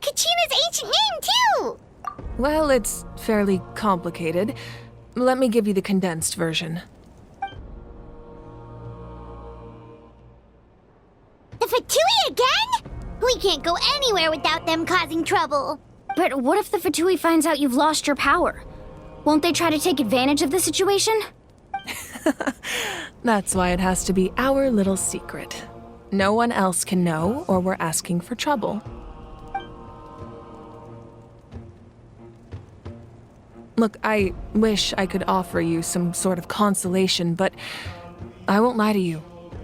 Kachina's ancient name, too! Well, it's fairly complicated. Let me give you the condensed version. The Fatui again? We can't go anywhere without them causing trouble. But what if the Fatui finds out you've lost your power? Won't they try to take advantage of the situation? That's why it has to be our little secret. No one else can know, or we're asking for trouble. Look, I wish I could offer you some sort of consolation, but I won't lie to you.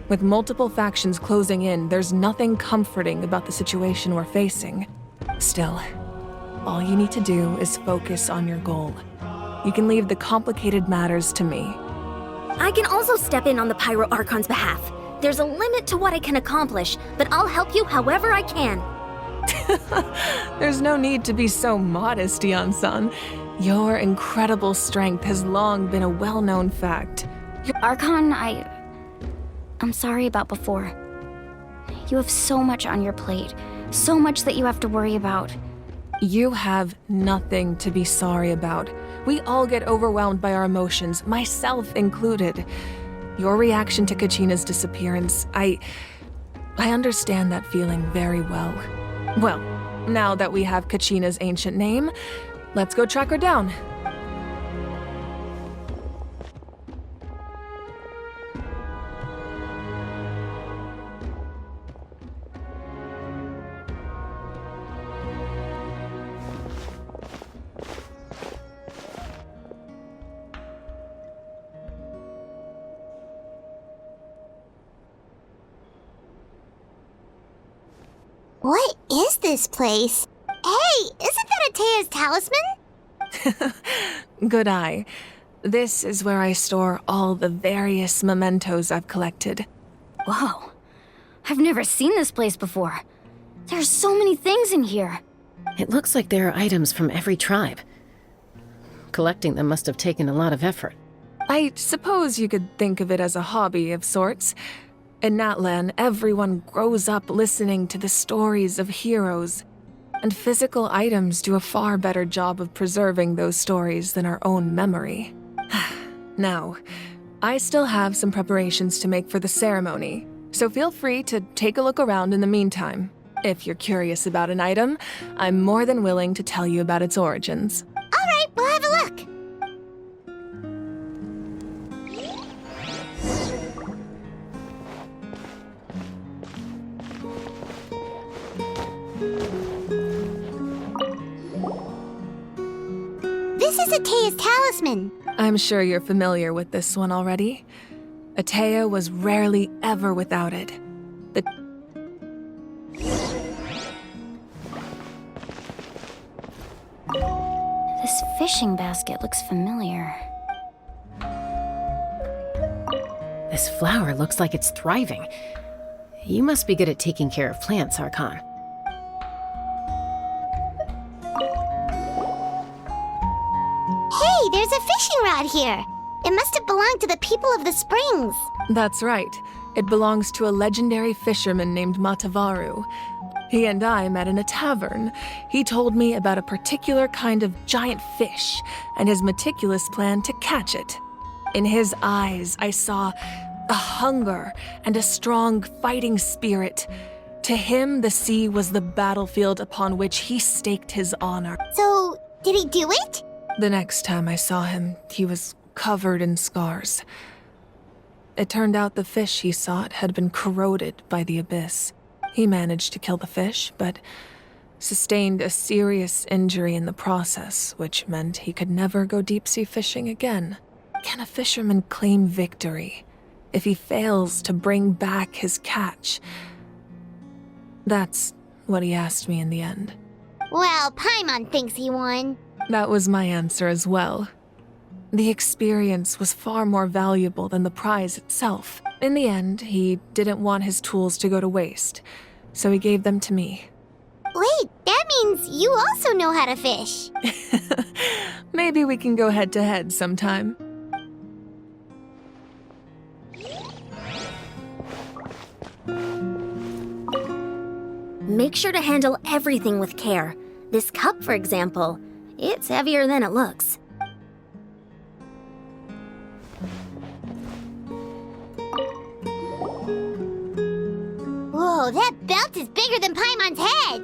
With multiple factions closing in, there's nothing comforting about the situation we're facing. Still, all you need to do is focus on your goal. You can leave the complicated matters to me. I can also step in on the Pyro Archon's behalf. There's a limit to what I can accomplish, but I'll help you however I can. There's no need to be so modest, Yan-san. Your incredible strength has long been a well-known fact. Archon, I'm sorry about before. You have so much on your plate, so much that you have to worry about. You have nothing to be sorry about. We all get overwhelmed by our emotions, myself included. Your reaction to Kachina's disappearance, I understand that feeling very well. Well, now that we have Kachina's ancient name, let's go track her down. What is this place? Hey, isn't that Atea's talisman? Good eye. This is where I store all the various mementos I've collected. Whoa. I've never seen this place before. There's so many things in here. It looks like there are items from every tribe. Collecting them must have taken a lot of effort. I suppose you could think of it as a hobby of sorts. In Natlan, everyone grows up listening to the stories of heroes, and physical items do a far better job of preserving those stories than our own memory. Now, I still have some preparations to make for the ceremony, so feel free to take a look around in the meantime. If you're curious about an item, I'm more than willing to tell you about its origins. All right, we'll have a look. This is Atea's talisman. I'm sure you're familiar with this one already. Atea was rarely ever without it. This fishing basket looks familiar. This flower looks like it's thriving. You must be good at taking care of plants, Archon. Hey, there's a fishing rod here. It must have belonged to the people of the springs. That's right. It belongs to a legendary fisherman named Matavaru. He and I met in a tavern. He told me about a particular kind of giant fish and his meticulous plan to catch it. In his eyes, I saw a hunger and a strong fighting spirit. To him, the sea was the battlefield upon which he staked his honor. So, did he do it? The next time I saw him, he was covered in scars. It turned out the fish he sought had been corroded by the abyss. He managed to kill the fish, but sustained a serious injury in the process, which meant he could never go deep-sea fishing again. Can a fisherman claim victory if he fails to bring back his catch? That's what he asked me in the end. Well, Paimon thinks he won. That was my answer as well. The experience was far more valuable than the prize itself. In the end, he didn't want his tools to go to waste, so he gave them to me. Wait, that means you also know how to fish. Maybe we can go head-to-head sometime. Make sure to handle everything with care. This cup, for example, it's heavier than it looks. Whoa, that belt is bigger than Paimon's head!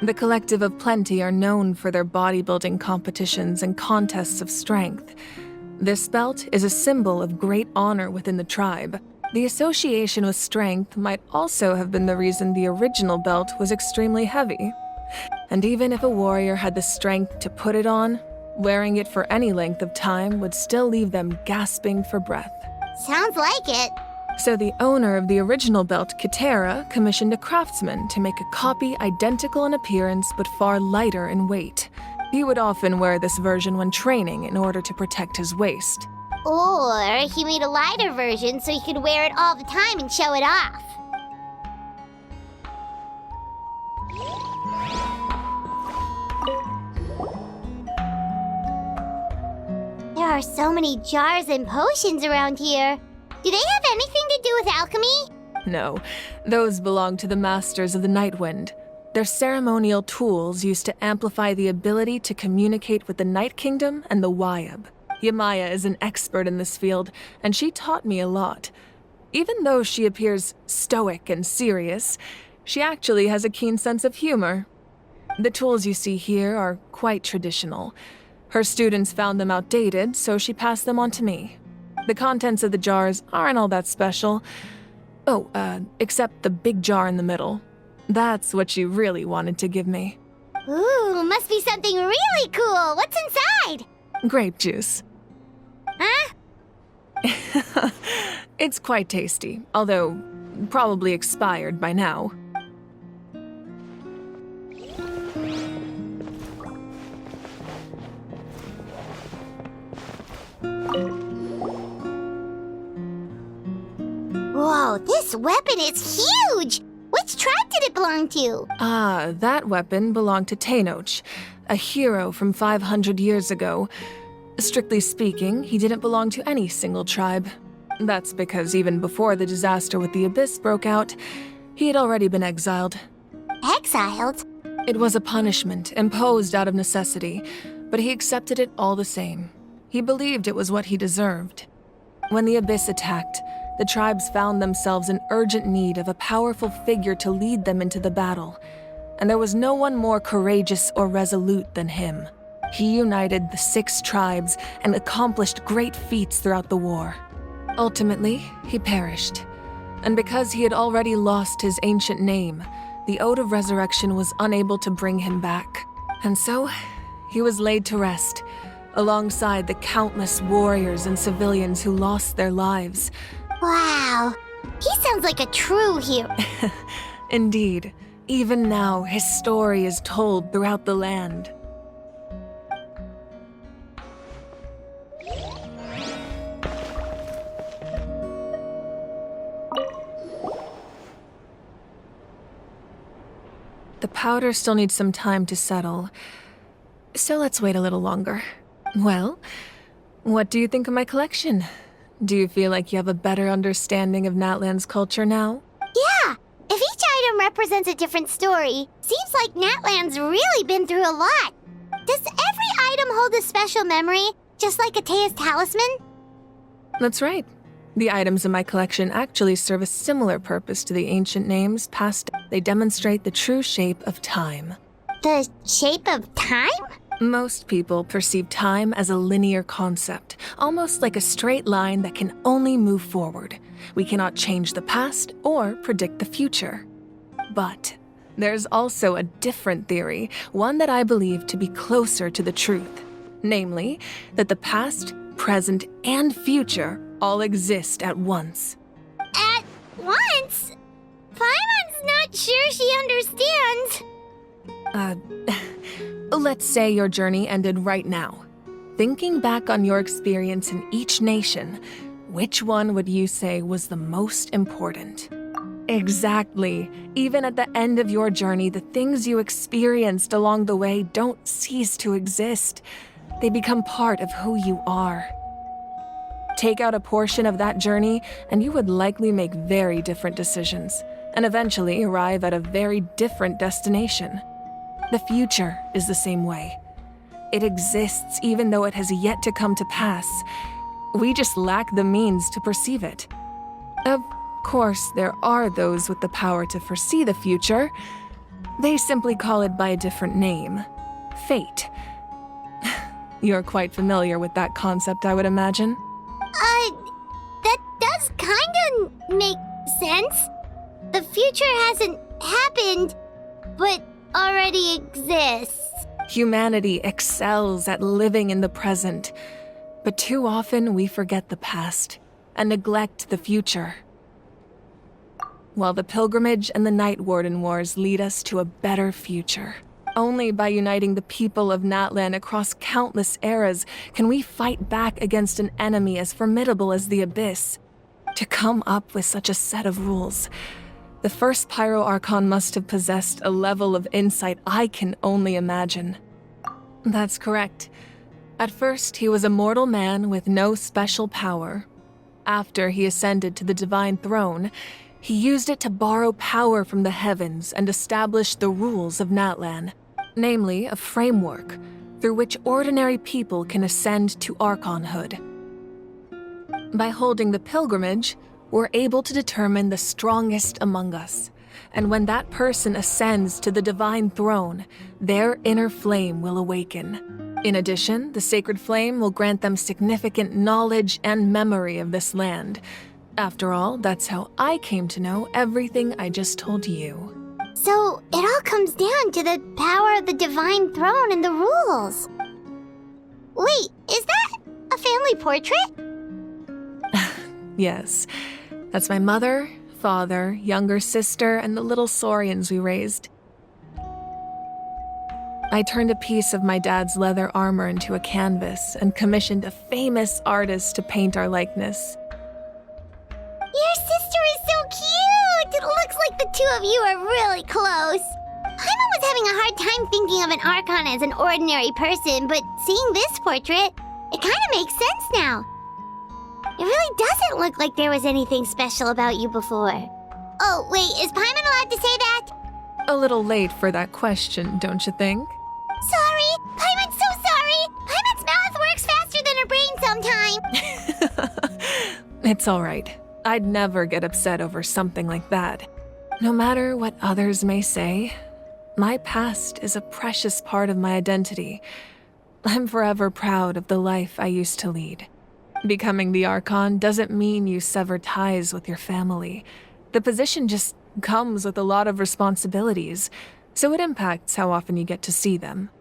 The Collective of Plenty are known for their bodybuilding competitions and contests of strength. This belt is a symbol of great honor within the tribe. The association with strength might also have been the reason the original belt was extremely heavy. And even if a warrior had the strength to put it on, wearing it for any length of time would still leave them gasping for breath. Sounds like it. So the owner of the original belt, Kitera, commissioned a craftsman to make a copy identical in appearance but far lighter in weight. He would often wear this version when training in order to protect his waist. Or he made a lighter version so he could wear it all the time and show it off. There are so many jars and potions around here. Do they have anything to do with alchemy? No, those belong to the Masters of the Nightwind. They're ceremonial tools used to amplify the ability to communicate with the Night Kingdom and the Wyab. Yamaya is an expert in this field, and she taught me a lot. Even though she appears stoic and serious, she actually has a keen sense of humor. The tools you see here are quite traditional. Her students found them outdated, so she passed them on to me. The contents of the jars aren't all that special. Oh, except the big jar in the middle. That's what she really wanted to give me. Ooh, must be something really cool. What's inside? Grape juice. Huh? It's quite tasty, although probably expired by now. Whoa, this weapon is huge! Which tribe did it belong to? Ah, that weapon belonged to Tenoch, a hero from 500 years ago. Strictly speaking, he didn't belong to any single tribe. That's because even before the disaster with the Abyss broke out, he had already been exiled. Exiled? It was a punishment imposed out of necessity, but he accepted it all the same. He believed it was what he deserved. When the Abyss attacked, the tribes found themselves in urgent need of a powerful figure to lead them into the battle, and there was no one more courageous or resolute than him. He united the 6 tribes and accomplished great feats throughout the war. Ultimately, he perished, and because he had already lost his ancient name, the Ode of Resurrection was unable to bring him back. And so, he was laid to rest, alongside the countless warriors and civilians who lost their lives. Wow, he sounds like a true hero. Indeed, even now his story is told throughout the land. The powder still needs some time to settle, so let's wait a little longer. Well, what do you think of my collection? Do you feel like you have a better understanding of Natlan's culture now? Yeah, if each item represents a different story, seems like Natlan's really been through a lot. Does every item hold a special memory, just like Atea's talisman? That's right. The items in my collection actually serve a similar purpose to the ancient names passed. They demonstrate the true shape of time. The shape of time? Most people perceive time as a linear concept, almost like a straight line that can only move forward. We cannot change the past or predict the future. But there's also a different theory, one that I believe to be closer to the truth. Namely, that the past, present, and future all exist at once. At once? Paimon's not sure she understands. Let's say your journey ended right now. Thinking back on your experience in each nation, which one would you say was the most important? Exactly. Even at the end of your journey, the things you experienced along the way don't cease to exist. They become part of who you are. Take out a portion of that journey, and you would likely make very different decisions. and eventually arrive at a very different destination. The future is the same way. It exists even though it has yet to come to pass. We just lack the means to perceive it. Of course, there are those with the power to foresee the future. They simply call it by a different name. Fate. You're quite familiar with that concept, I would imagine. That does kinda make sense. The future hasn't happened, but already exists. Humanity excels at living in the present, but too often we forget the past and neglect the future. While the pilgrimage and the Night Warden Wars lead us to a better future. Only by uniting the people of Natlan across countless eras can we fight back against an enemy as formidable as the Abyss. To come up with such a set of rules, the first Pyro Archon must have possessed a level of insight I can only imagine. That's correct. At first, he was a mortal man with no special power. After he ascended to the Divine Throne, he used it to borrow power from the heavens and establish the rules of Natlan, namely a framework through which ordinary people can ascend to Archonhood. By holding the pilgrimage, we're able to determine the strongest among us, and when that person ascends to the Divine Throne, their inner flame will awaken. In addition, the sacred flame will grant them significant knowledge and memory of this land. After all, that's how I came to know everything I just told you. So, it all comes down to the power of the Divine Throne and the rules. Wait, is that a family portrait? Yes, that's my mother, father, younger sister, and the little saurians we raised. I turned a piece of my dad's leather armor into a canvas and commissioned a famous artist to paint our likeness. Your sister is so cute! It looks like the two of you are really close. Paimon was having a hard time thinking of an Archon as an ordinary person, but seeing this portrait, it kind of makes sense now. It really doesn't look like there was anything special about you before. Oh, wait, is Paimon allowed to say that? A little late for that question, don't you think? Sorry! Paimon's so sorry! Paimon's mouth works faster than her brain sometimes! It's all right. I'd never get upset over something like that. No matter what others may say, my past is a precious part of my identity. I'm forever proud of the life I used to lead. Becoming the Archon doesn't mean you sever ties with your family. The position just comes with a lot of responsibilities, so it impacts how often you get to see them.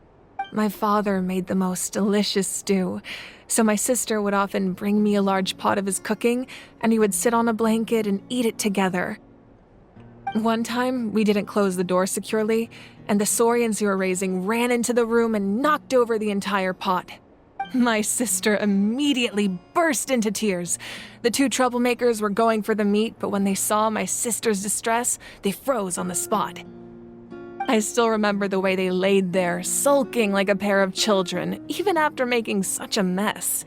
My father made the most delicious stew, so my sister would often bring me a large pot of his cooking, and we would sit on a blanket and eat it together. One time, we didn't close the door securely, and the saurians we were raising ran into the room and knocked over the entire pot. My sister immediately burst into tears. The two troublemakers were going for the meat, but when they saw my sister's distress, they froze on the spot. I still remember the way they laid there, sulking like a pair of children, even after making such a mess.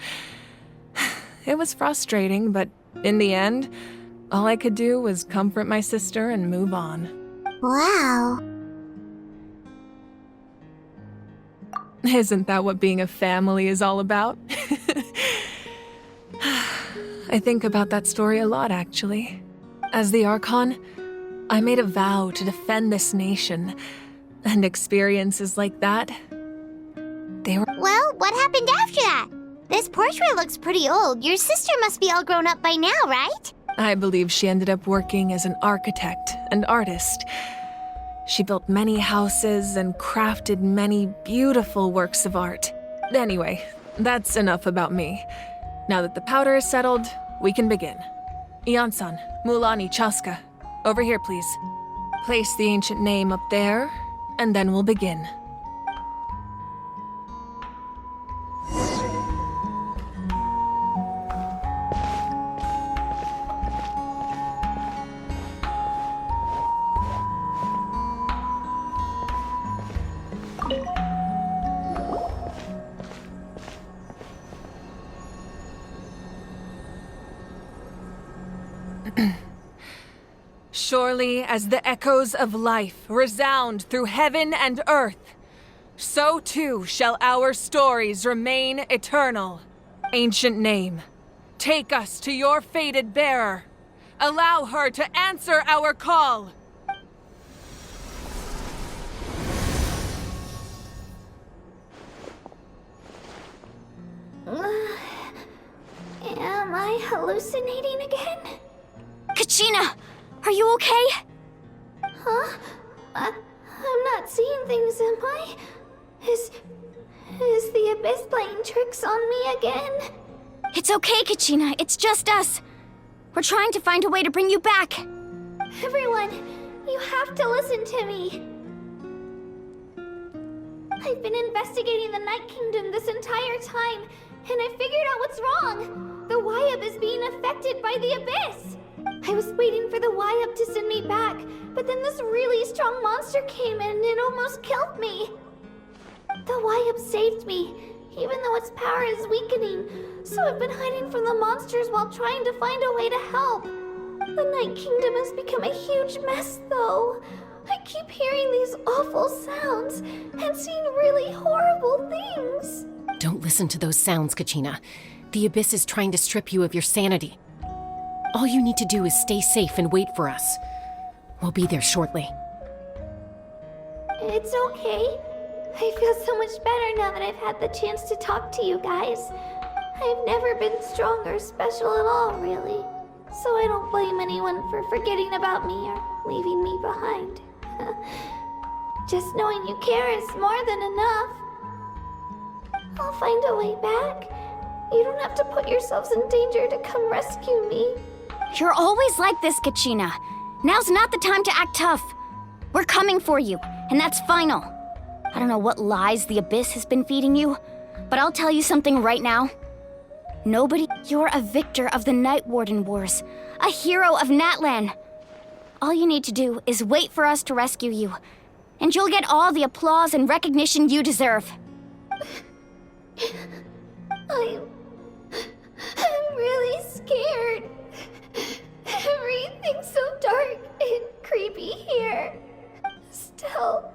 It was frustrating, but in the end, all I could do was comfort my sister and move on. Wow. Isn't that what being a family is all about? I think about that story a lot, actually. As the Archon, I made a vow to defend this nation, and experiences like that, they were— Well, what happened after that? This portrait looks pretty old. Your sister must be all grown up by now, right? I believe she ended up working as an architect and artist. She built many houses and crafted many beautiful works of art. Anyway, that's enough about me. Now that the powder is settled, we can begin. Ian-san, Mulani, Chaska, over here, please. Place the ancient name up there, and then we'll begin. surely as the echoes of life resound through heaven and earth, so too shall our stories remain eternal. Ancient name, take us to your fated bearer. Allow her to answer our call. Am I hallucinating again? Kachina, are you okay? Huh? I'm not seeing things, am I? Is the Abyss playing tricks on me again? It's okay, Kachina. It's just us. We're trying to find a way to bring you back. Everyone, you have to listen to me. I've been investigating the Night Kingdom this entire time, and I figured out what's wrong. The Wyab is being affected by the Abyss. I was waiting for the Wyab to send me back, but then this really strong monster came in and it almost killed me. The Wyab saved me, even though its power is weakening, so I've been hiding from the monsters while trying to find a way to help. The Night Kingdom has become a huge mess, though. I keep hearing these awful sounds and seeing really horrible things. Don't listen to those sounds, Kachina. The Abyss is trying to strip you of your sanity. All you need to do is stay safe and wait for us. We'll be there shortly. It's okay. I feel so much better now that I've had the chance to talk to you guys. I've never been strong or special at all, really. So I don't blame anyone for forgetting about me or leaving me behind. Just knowing you care is more than enough. I'll find a way back. You don't have to put yourselves in danger to come rescue me. You're always like this, Kachina. Now's not the time to act tough. We're coming for you, and that's final. I don't know what lies the Abyss has been feeding you, but I'll tell you something right now. You're a victor of the Night Warden Wars, a hero of Natlan. All you need to do is wait for us to rescue you, and you'll get all the applause and recognition you deserve. I'm really scared. Everything's so dark and creepy here. Still,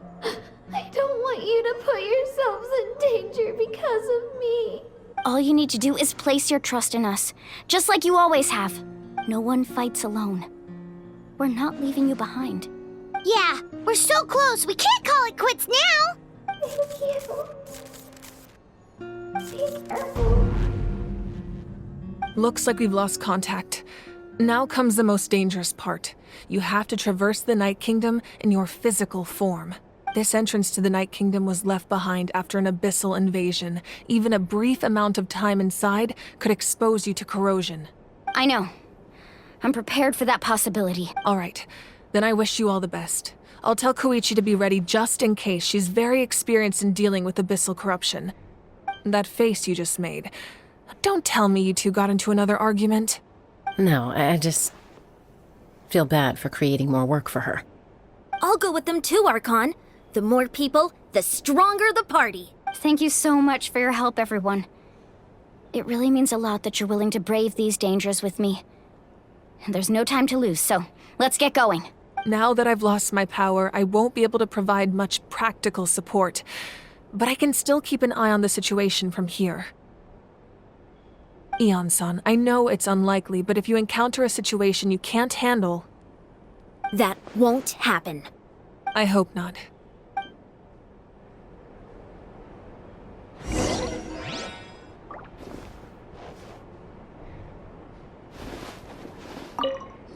I don't want you to put yourselves in danger because of me. All you need to do is place your trust in us, just like you always have. No one fights alone. We're not leaving you behind. Yeah, we're so close. We can't call it quits now. Thank you. Be careful. Looks like we've lost contact. Now comes the most dangerous part. You have to traverse the Night Kingdom in your physical form. This entrance to the Night Kingdom was left behind after an abyssal invasion. Even a brief amount of time inside could expose you to corrosion. I know. I'm prepared for that possibility. All right, then I wish you all the best. I'll tell Koichi to be ready just in case. She's very experienced in dealing with abyssal corruption. That face you just made. Don't tell me you two got into another argument. No, I just feel bad for creating more work for her. I'll go with them too, Archon. The more people, the stronger the party. Thank you so much for your help, everyone. It really means a lot that you're willing to brave these dangers with me. And there's no time to lose, so let's get going. Now that I've lost my power, I won't be able to provide much practical support. But I can still keep an eye on the situation from here. Eon-san, I know it's unlikely, but if you encounter a situation you can't handle... That won't happen. I hope not.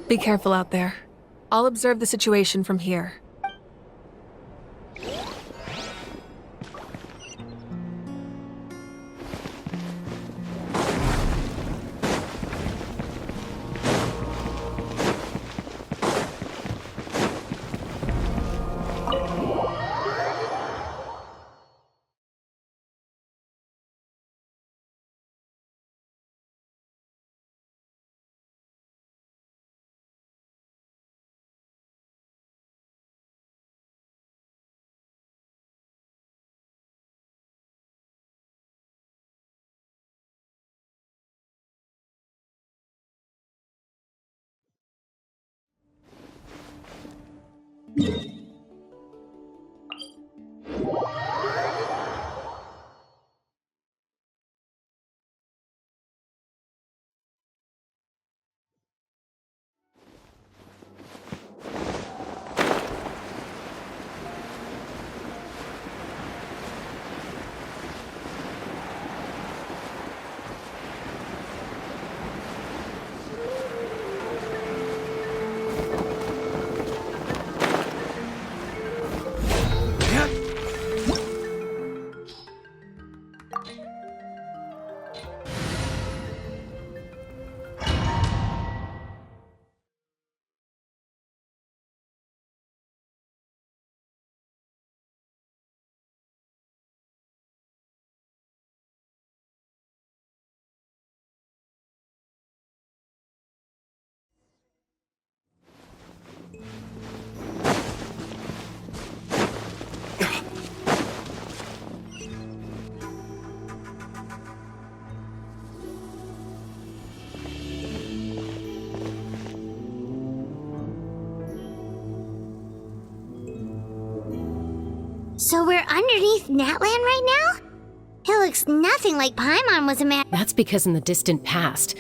Be careful out there. I'll observe the situation from here. So we're underneath Natlan right now? It looks nothing like Paimon was imagining. That's because in the distant past,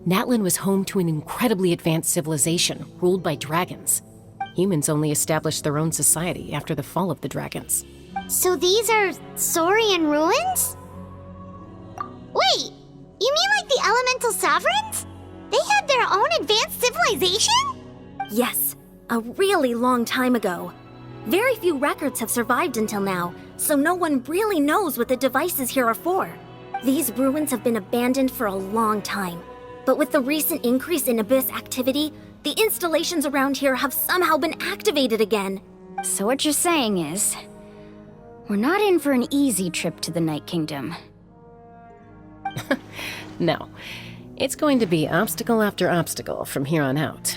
Natlan was home to an incredibly advanced civilization ruled by dragons. Humans only established their own society after the fall of the dragons. So these are Saurian ruins? Wait, you mean like the elemental sovereigns? They had their own advanced civilization? Yes, a really long time ago. Very few records have survived until now, so no one really knows what the devices here are for. These ruins have been abandoned for a long time. But with the recent increase in Abyss activity, the installations around here have somehow been activated again. So what you're saying is, we're not in for an easy trip to the Night Kingdom. No, it's going to be obstacle after obstacle from here on out.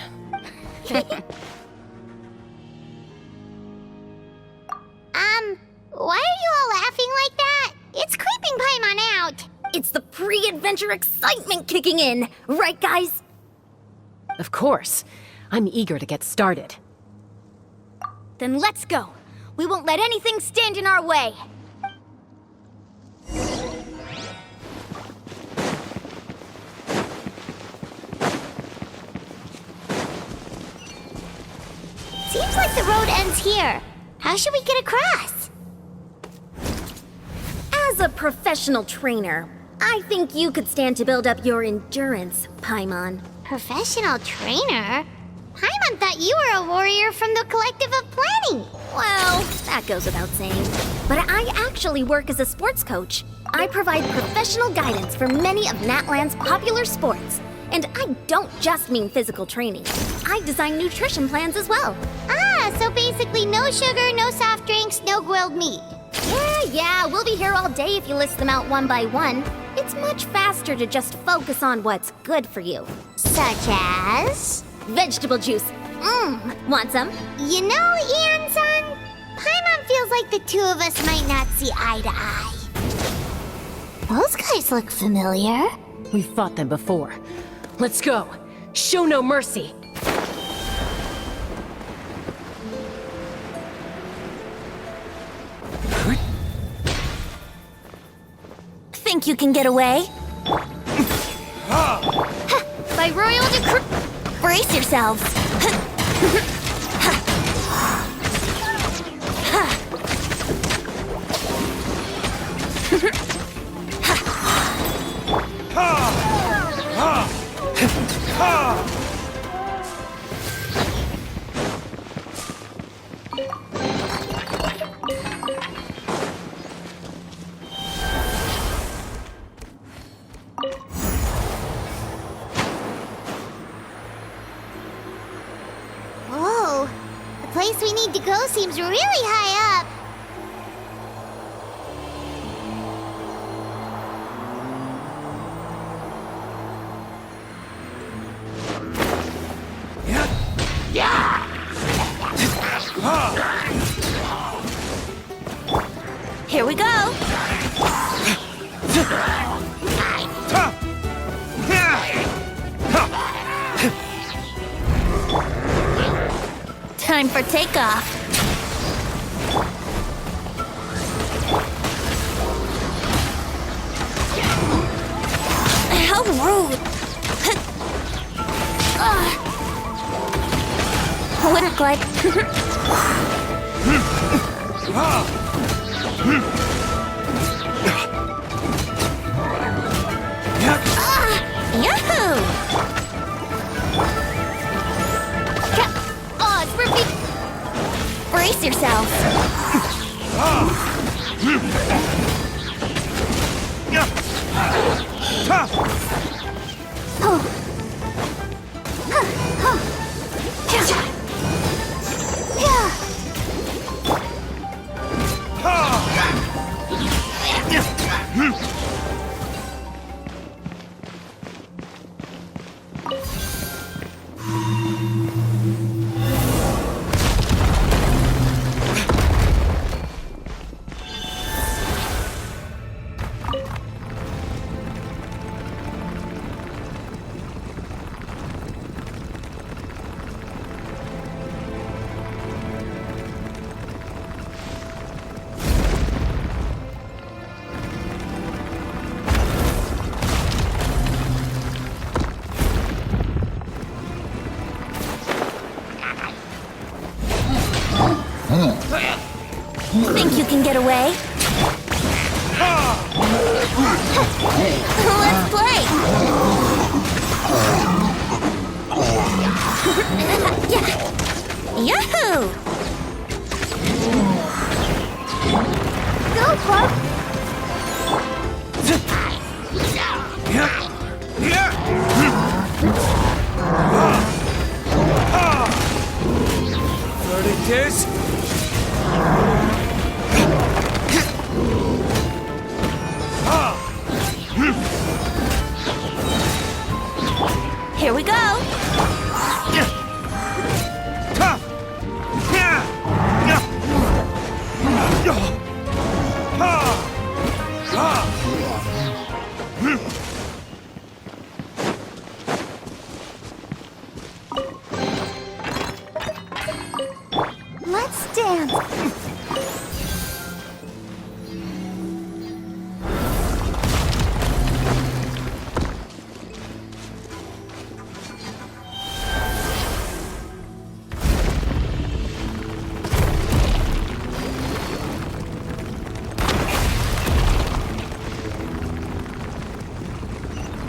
Why are you all laughing like that? It's creeping Paimon out. It's the pre-adventure excitement kicking in, right guys? Of course. I'm eager to get started. Then let's go. We won't let anything stand in our way. Seems like the road ends here. How should we get across? As a professional trainer, I think you could stand to build up your endurance, Paimon. Professional trainer? Paimon thought you were a warrior from the Collective of Planning. Well, that goes without saying. But I actually work as a sports coach. I provide professional guidance for many of Natlan's popular sports. And I don't just mean physical training. I design nutrition plans as well. Ah, so basically no sugar, no soft drinks, no grilled meat. Yeah, we'll be here all day if you list them out one by one. It's much faster to just focus on what's good for you. Such as? Vegetable juice. Want some? You know, Ian-san, Paimon feels like the two of us might not see eye to eye. Those guys look familiar. We've fought them before. Let's go. Show no mercy. Think you can get away? By royal decree. Brace yourselves. Whoa, the place we need to go seems really high up. Here we go. Time for takeoff. How rude. Wouldn't like. Yahoo! Oh, it's ripping. Brace yourself. Think you can get away? Let's play! Yahoo! Go, Clark! There it is. Here we go! Let's dance!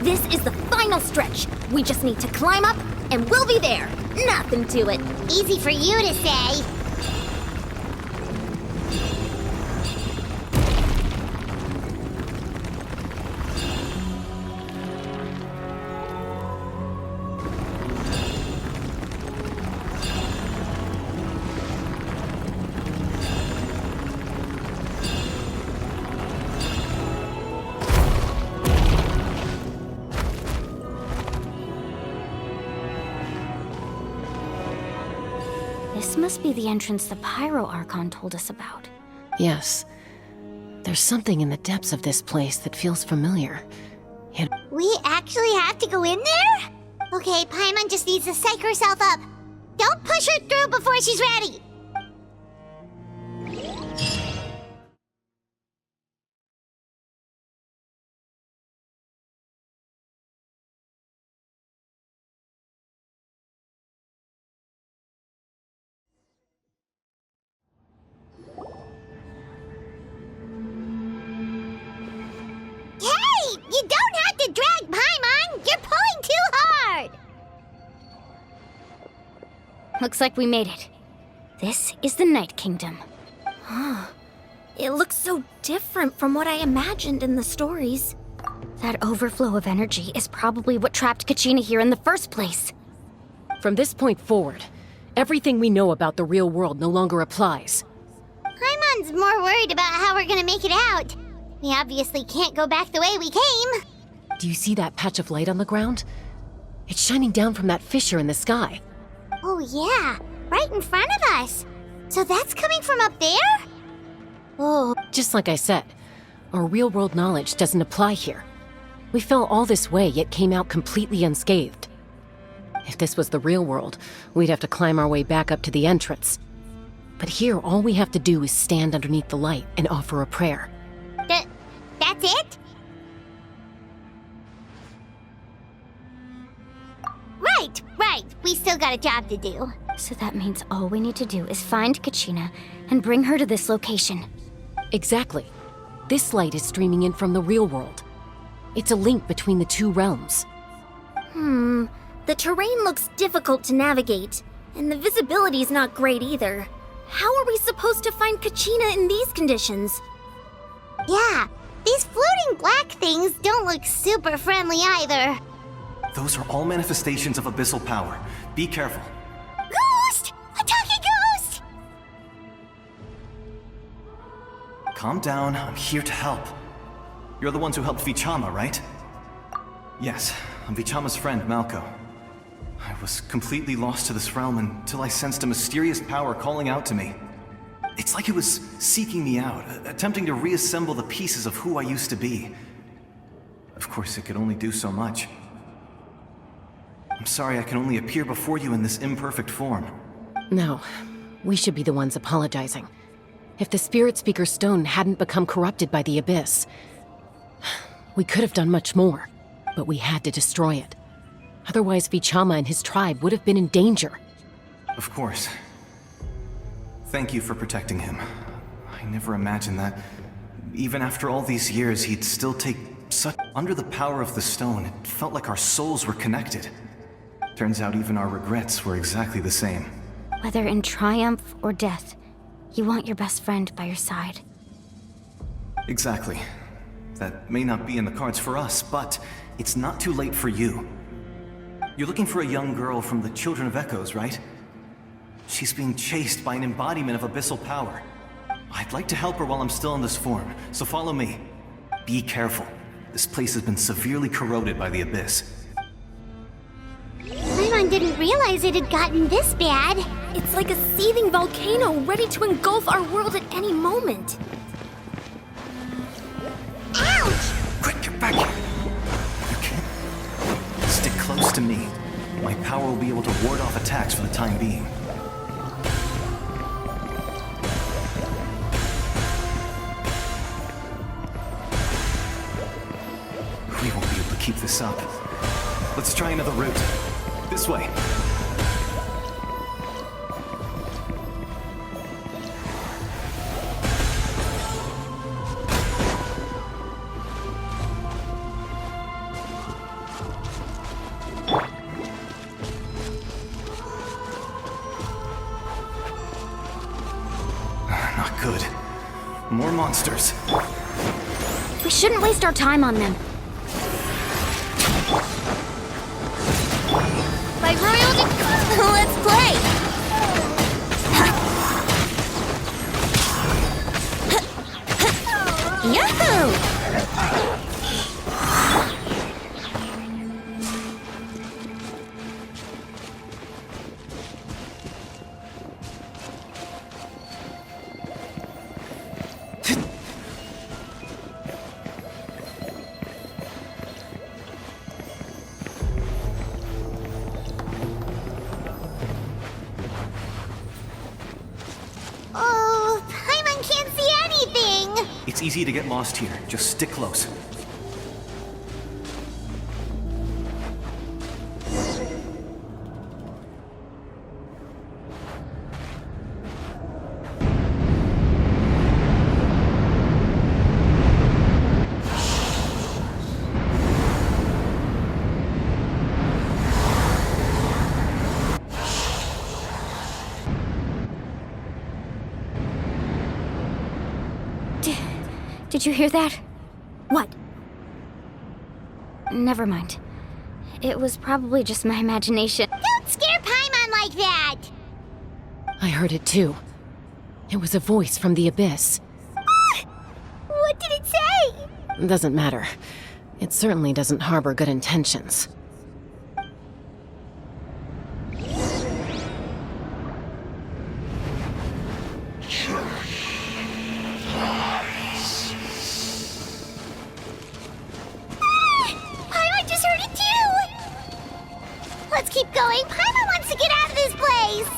This is the final stretch. We just need to climb up, and we'll be there. Nothing to it. Easy for you to say. This must be the entrance the Pyro Archon told us about. Yes. There's something in the depths of this place that feels familiar. Yet We actually have to go in there? Okay, Paimon just needs to psych herself up. Don't push her through before she's ready. Hey! You don't have to drag Paimon! You're pulling too hard! Looks like we made it. This is the Night Kingdom. It looks so different from what I imagined in the stories. That overflow of energy is probably what trapped Kachina here in the first place. from this point forward, everything we know about the real world no longer applies. Paimon's more worried about how we're gonna make it out. We obviously can't go back the way we came. Do you see that patch of light on the ground? It's shining down from that fissure in the sky. Oh yeah, right in front of us. So that's coming from up there? Oh, Just like I said, our real-world knowledge doesn't apply here. We fell all this way, yet came out completely unscathed. If this was the real world, we'd have to climb our way back up to the entrance. But here, all we have to do is stand underneath the light and offer a prayer. that's it? Right. We still got a job to do. So that means all we need to do is find Kachina and bring her to this location. Exactly. This light is streaming in from the real world. It's a link between the two realms. The terrain looks difficult to navigate, and the visibility's not great either. How are we supposed to find Kachina in these conditions? Yeah, these floating black things don't look super friendly either. Those are all manifestations of abyssal power. Be careful. Ghost! A talking ghost! Calm down, I'm here to help. You're the ones who helped Vichama, right? Yes, I'm Vichama's friend, Malco. I was completely lost to this realm until I sensed a mysterious power calling out to me. It's like it was seeking me out, attempting to reassemble the pieces of who I used to be. Of course, it could only do so much. I'm sorry I can only appear before you in this imperfect form. No, we should be the ones apologizing. If the Spirit Speaker's stone hadn't become corrupted by the Abyss, we could have done much more, but we had to destroy it. Otherwise, Vichama and his tribe would have been in danger. Of course. Thank you for protecting him. I never imagined that, even after all these years, he'd still take such... Under the power of the stone, it felt like our souls were connected. Turns out even our regrets were exactly the same. Whether in triumph or death, you want your best friend by your side. Exactly. That may not be in the cards for us, but it's not too late for you. You're looking for a young girl from the Children of Echoes, right? She's being chased by an embodiment of abyssal power. I'd like to help her while I'm still in this form, so follow me. Be careful. This place has been severely corroded by the abyss. Paimon didn't realize it had gotten this bad. It's like a seething volcano ready to engulf our world at any moment. Ouch! Quick, get back here! You can't... Stick close to me. My power will be able to ward off attacks for the time being. We won't be able to keep this up. Let's try another route. This way. Not good. More monsters. We shouldn't waste our time on them. By royal let's play! Yahoo! Oh, Paimon can't see anything! It's easy to get lost here. Just stick close. Did you hear that? What? Never mind. It was probably just my imagination. Don't scare Paimon like that! I heard it too. It was a voice from the abyss. What did it say? Doesn't matter. It certainly doesn't harbor good intentions. Paimon just heard it too! Let's keep going. Paimon wants to get out of this place!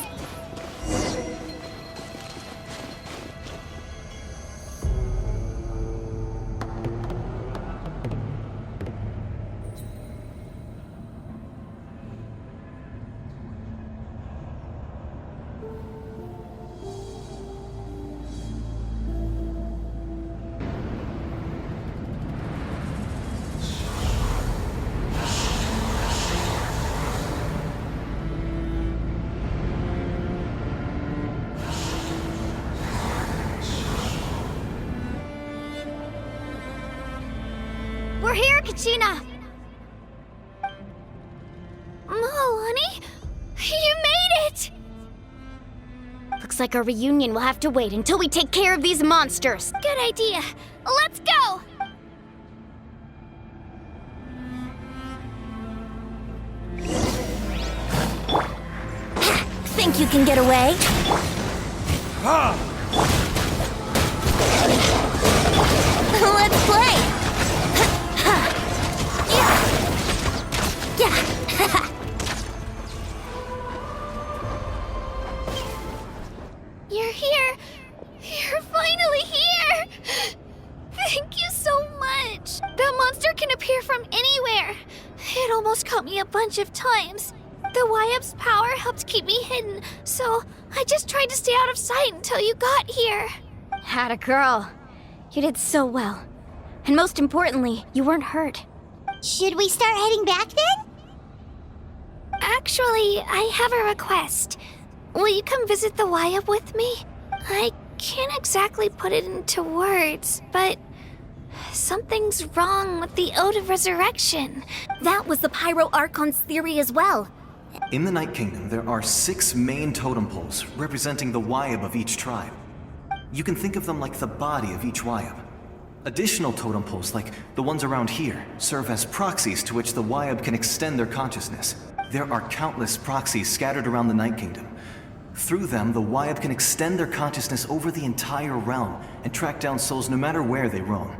We're here, Kachina! honey? You made it! Looks like our reunion will have to wait until we take care of these monsters. Good idea. Let's go! Think you can get away? Let's play! You're here! You're finally here! Thank you so much! That monster can appear from anywhere! It almost caught me a bunch of times. The YF's power helped keep me hidden, so I just tried to stay out of sight until you got here. Had a girl. You did so well. And most importantly, you weren't hurt. Should we start heading back then? Actually, I have a request. Will you come visit the Wayab with me? I can't exactly put it into words, but something's wrong with the Ode of Resurrection. That was the Pyro Archon's theory as well. In the Night Kingdom, there are 6 main totem poles representing the Wayab of each tribe. You can think of them like the body of each Wayab. Additional totem poles, like the ones around here, serve as proxies to which the Wayab can extend their consciousness. There are countless proxies scattered around the Night Kingdom. Through them, the Wayab can extend their consciousness over the entire realm and track down souls no matter where they roam.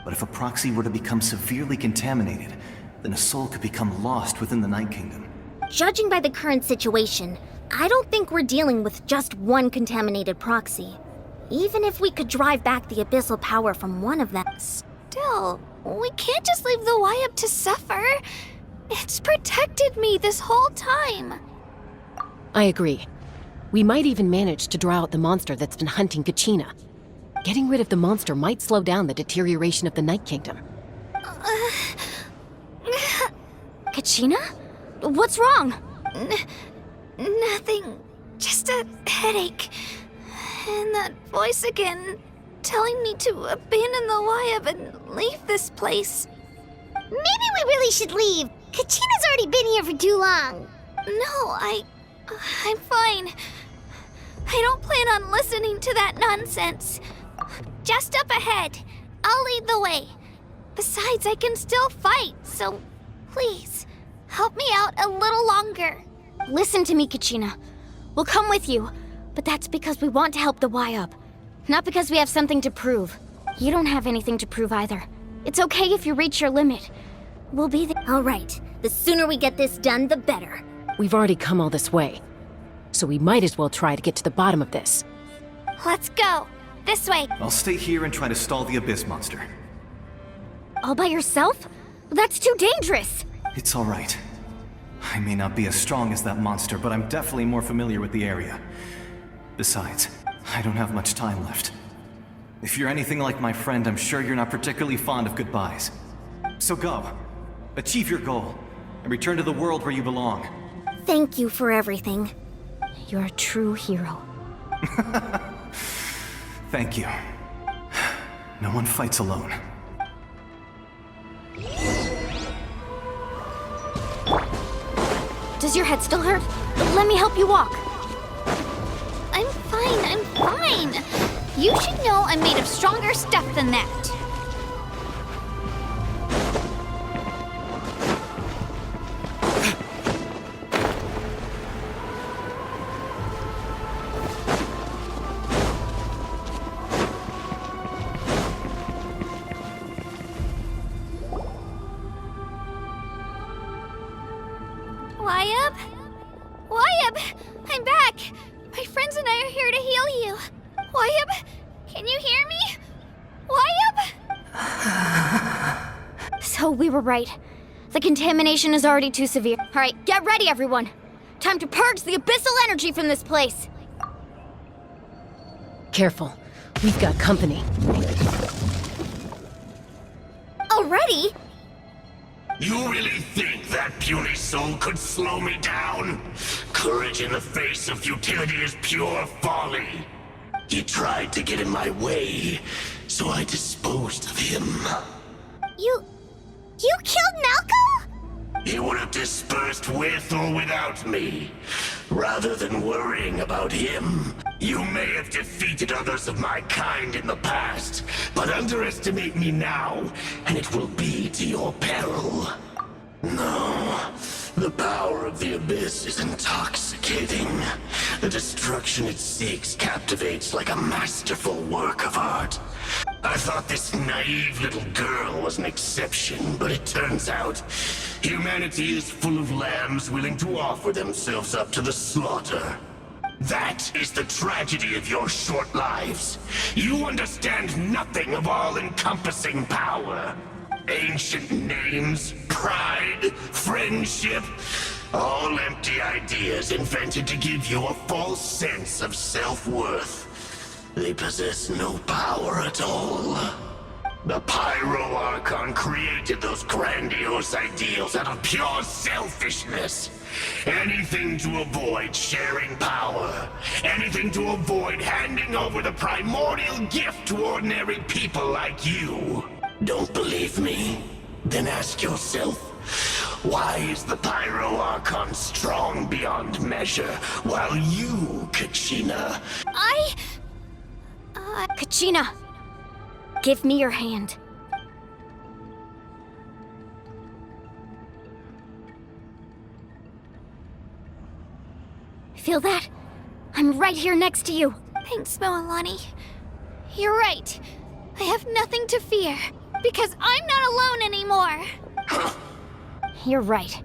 But if a proxy were to become severely contaminated, then a soul could become lost within the Night Kingdom. Judging by the current situation, I don't think we're dealing with just one contaminated proxy. Even if we could drive back the abyssal power from one of them. Still, we can't just leave the Wayab to suffer. It's protected me this whole time. I agree. We might even manage to draw out the monster that's been hunting Kachina. Getting rid of the monster might slow down the deterioration of the Night Kingdom. Kachina? What's wrong? Nothing. Just a headache. And that voice again, telling me to abandon the Wayab and leave this place. Maybe we really should leave. Kachina's already been here for too long. No, I'm fine. I don't plan on listening to that nonsense. Just up ahead. I'll lead the way. Besides, I can still fight, so please, help me out a little longer. Listen to me, Kachina. We'll come with you, but that's because we want to help the Wayab. Not because we have something to prove. You don't have anything to prove either. It's okay if you reach your limit. We'll be there. All right, the sooner we get this done, the better. We've already come all this way, so we might as well try to get to the bottom of this. Let's go. This way. I'll stay here and try to stall the Abyss monster. All by yourself? That's too dangerous. It's all right. I may not be as strong as that monster, but I'm definitely more familiar with the area. Besides, I don't have much time left. If you're anything like my friend, I'm sure you're not particularly fond of goodbyes. So go. Achieve your goal, and return to the world where you belong. Thank you for everything. You're a true hero. Thank you. No one fights alone. Does your head still hurt? Let me help you walk. I'm fine. You should know I'm made of stronger stuff than that. Wayab, I'm back. My friends and I are here to heal you. Wayab, can you hear me? Wayab? So we were right. The contamination is already too severe. All right, get ready, everyone. Time to purge the abyssal energy from this place. Careful. We've got company. Already? You really think that puny soul could slow me down? Courage in the face of futility is pure folly. He tried to get in my way, so I disposed of him. You killed Malco? He would have dispersed with or without me. Rather than worrying about him, you may have defeated others of my kind in the past, but underestimate me now, and it will be to your peril. No, the power of the Abyss is intoxicating. The destruction it seeks captivates like a masterful work of art. I thought this naive little girl was an exception, but it turns out humanity is full of lambs willing to offer themselves up to the slaughter. That is the tragedy of your short lives. You understand nothing of all-encompassing power. Ancient names, pride, friendship, all empty ideas invented to give you a false sense of self-worth. They possess no power at all. The Pyro Archon created those grandiose ideals out of pure selfishness. Anything to avoid sharing power. Anything to avoid handing over the primordial gift to ordinary people like you. Don't believe me? Then ask yourself, why is the Pyro Archon strong beyond measure, while you, Kachina... Kachina, give me your hand. Feel that? I'm right here next to you. Thanks, Moalani. You're right. I have nothing to fear, because I'm not alone anymore. You're right.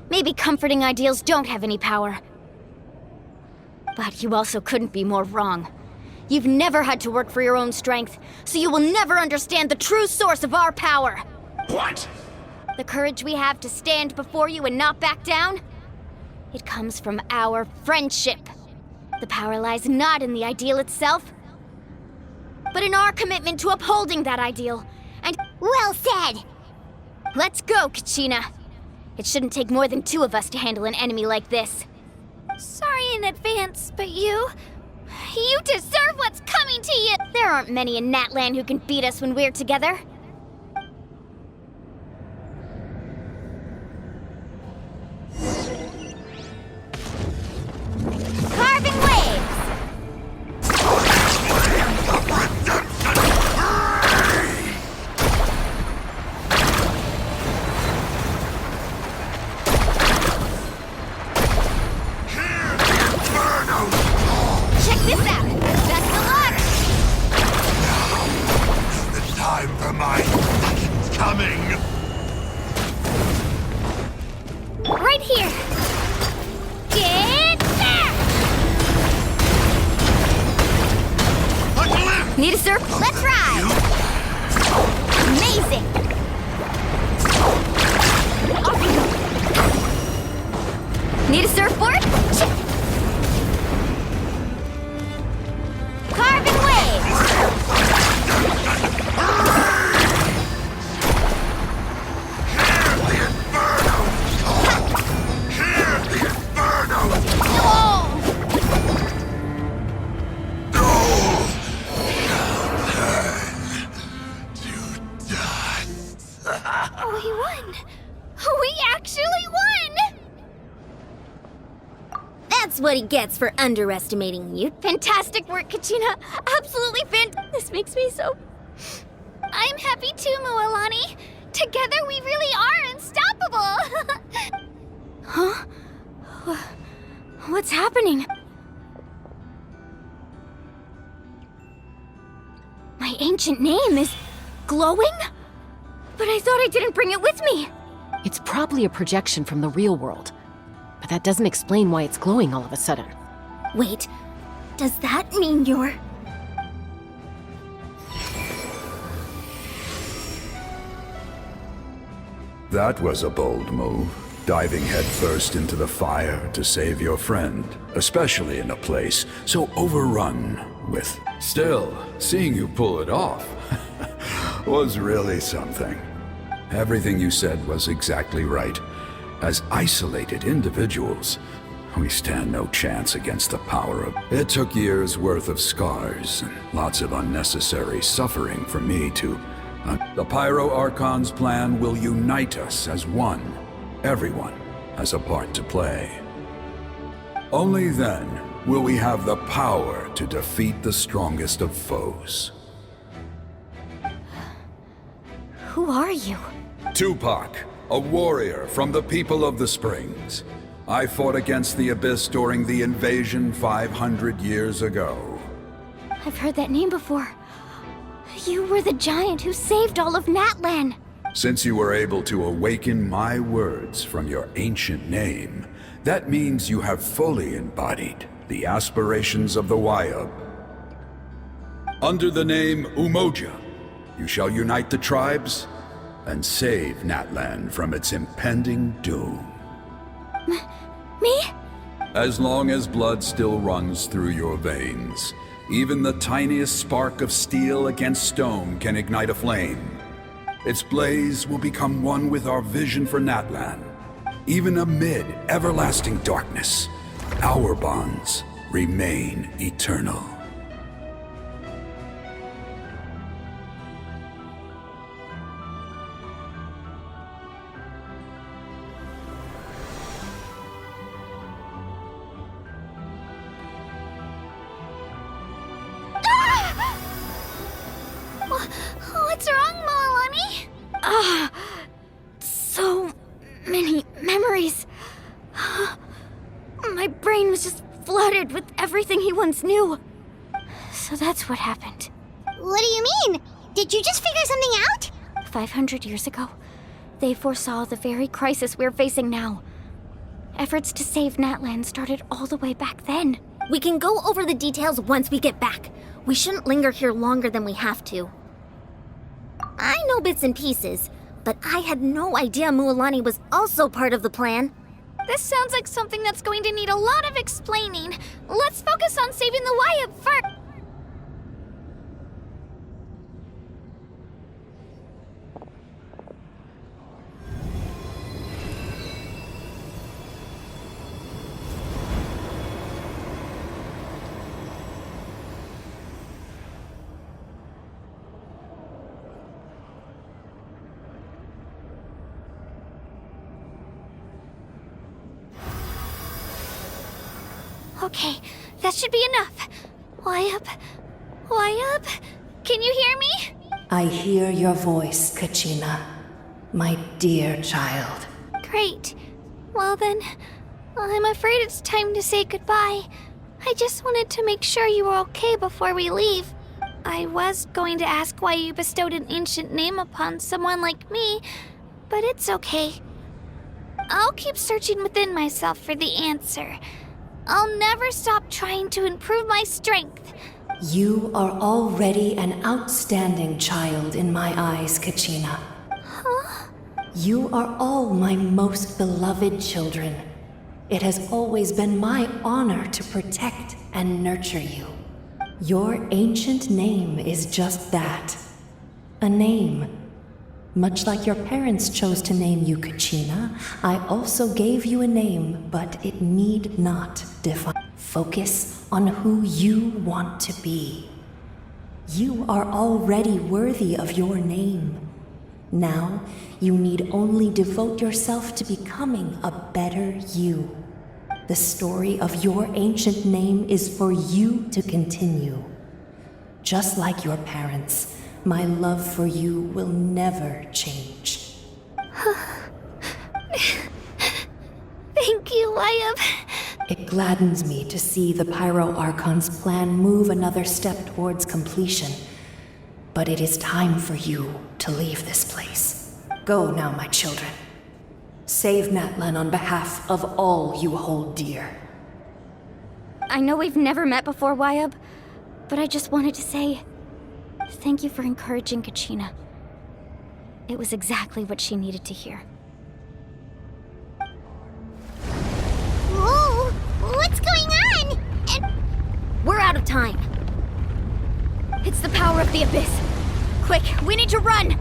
Maybe comforting ideals don't have any power. But you also couldn't be more wrong. You've never had to work for your own strength, so you will never understand the true source of our power. What? The courage we have to stand before you and not back down? It comes from our friendship. The power lies not in the ideal itself, but in our commitment to upholding that ideal. And Well said! let's go, Kachina. It shouldn't take more than 2 of us to handle an enemy like this. Sorry in advance, but you deserve what's coming to you! There aren't many in Natlan who can beat us when we're together. Carving waves! Check this out! Best of luck! The time for my fucking coming! Right here! Get back! Need a surf? Let's ride! Amazing! Off we go! Need a surfboard? Check! Carving waves! Oh, we won! We actually won! That's what he gets for underestimating you. Fantastic work, Kachina! Absolutely fantastic! This makes me so... I'm happy too, Moalani. Together we really are unstoppable! Huh? What's happening? My ancient name is glowing? But I thought I didn't bring it with me. It's probably a projection from the real world. But that doesn't explain why it's glowing all of a sudden. Wait, does that mean you're... That was a bold move, diving headfirst into the fire to save your friend, especially in a place so overrun with... Still, seeing you pull it off was really something. Everything you said was exactly right. As isolated individuals, we stand no chance against the power of... It took years' worth of scars and lots of unnecessary suffering for me to... The Pyro Archon's plan will unite us as one. Everyone has a part to play. Only then will we have the power to defeat the strongest of foes. Who are you? Tupac, a warrior from the people of the Springs. I fought against the Abyss during the invasion 500 years ago. I've heard that name before. You were the giant who saved all of Natlan. Since you were able to awaken my words from your ancient name, that means you have fully embodied the aspirations of the Wyub. Under the name Umoja, you shall unite the tribes and save Natlan from its impending doom. Me? As long as blood still runs through your veins, Even the tiniest spark of steel against stone can ignite a flame. Its blaze will become one with our vision for Natlan. Even amid everlasting darkness, our bonds remain eternal. What's wrong, Moalani? So many memories. My brain was just flooded with everything he once knew. So that's what happened. What do you mean? Did you just figure something out? 500 years ago, they foresaw the very crisis we're facing now. Efforts to save Natlan started all the way back then. We can go over the details once we get back. We shouldn't linger here longer than we have to. I know bits and pieces, but I had no idea Mualani was also part of the plan. This sounds like something that's going to need a lot of explaining. Let's focus on saving the Wyatt first. Okay, that should be enough. Wyatt? Can you hear me? I hear your voice, Kachina, my dear child. Great. Well then, I'm afraid it's time to say goodbye. I just wanted to make sure you were okay before we leave. I was going to ask why you bestowed an ancient name upon someone like me, but it's okay. I'll keep searching within myself for the answer. I'll never stop trying to improve my strength. You are already an outstanding child in my eyes, Kachina. Huh? You are all my most beloved children. It has always been my honor to protect and nurture you. Your ancient name is just that. A name. Much like your parents chose to name you Kachina, I also gave you a name, but it need not define. Focus on who you want to be. You are already worthy of your name. Now, you need only devote yourself to becoming a better you. The story of your ancient name is for you to continue. Just like your parents, my love for you will never change. Thank you, Wyatt. It gladdens me to see the Pyro Archon's plan move another step towards completion. But it is time for you to leave this place. Go now, my children. Save Natlan on behalf of all you hold dear. I know we've never met before, Wyatt, but I just wanted to say thank you for encouraging Kachina. It was exactly what she needed to hear. Whoa! What's going on? We're out of time. It's the power of the Abyss. Quick, we need to run!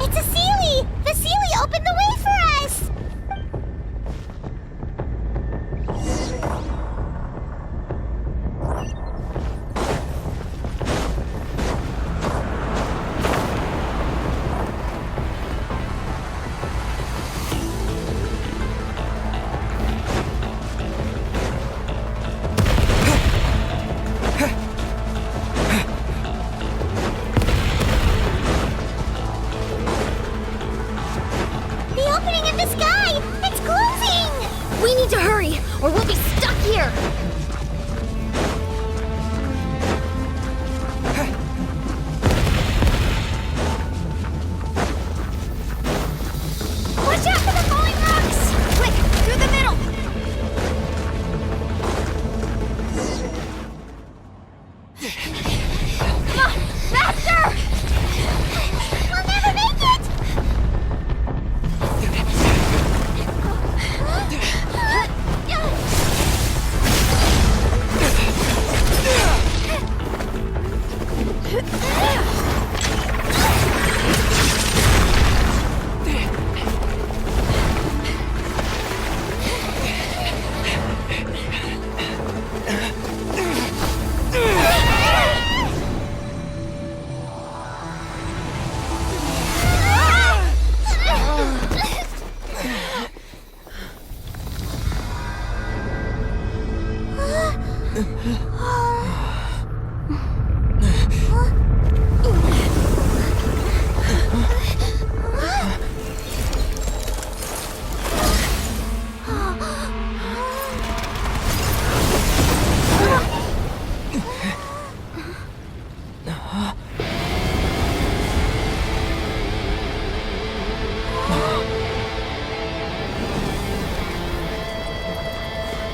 It's a Seelie! The Seelie opened the way for us! The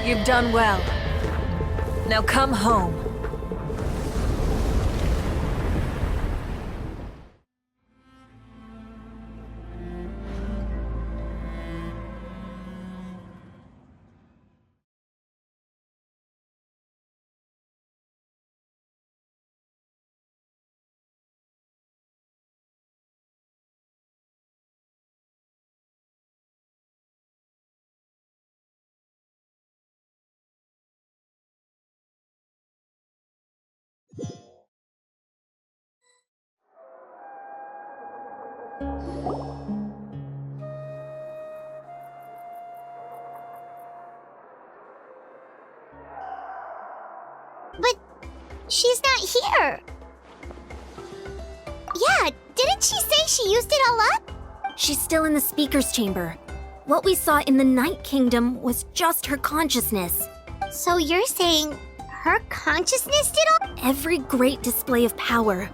You've done well. Now come home. But she's not here. Yeah, didn't she say she used it all up? She's still in the speaker's chamber. What we saw in the Night Kingdom was just her consciousness. So you're saying her consciousness did all? Every great display of power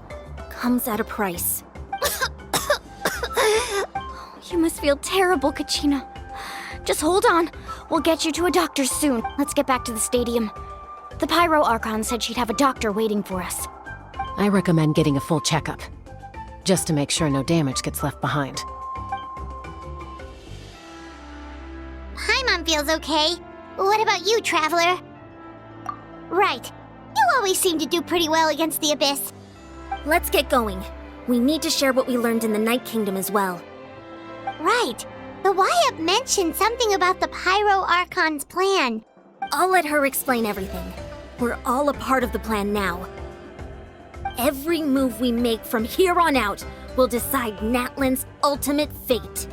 comes at a price. You must feel terrible, Kachina. Just hold on. We'll get you to a doctor soon. Let's get back to the stadium. The Pyro Archon said she'd have a doctor waiting for us. I recommend getting a full checkup, just to make sure no damage gets left behind. Paimon feels okay. What about you, Traveler? Right. You always seem to do pretty well against the Abyss. Let's get going. We need to share what we learned in the Night Kingdom as well. Right. The Wyatt mentioned something about the Pyro Archon's plan. I'll let her explain everything. We're all a part of the plan now. Every move we make from here on out will decide Natlan's ultimate fate.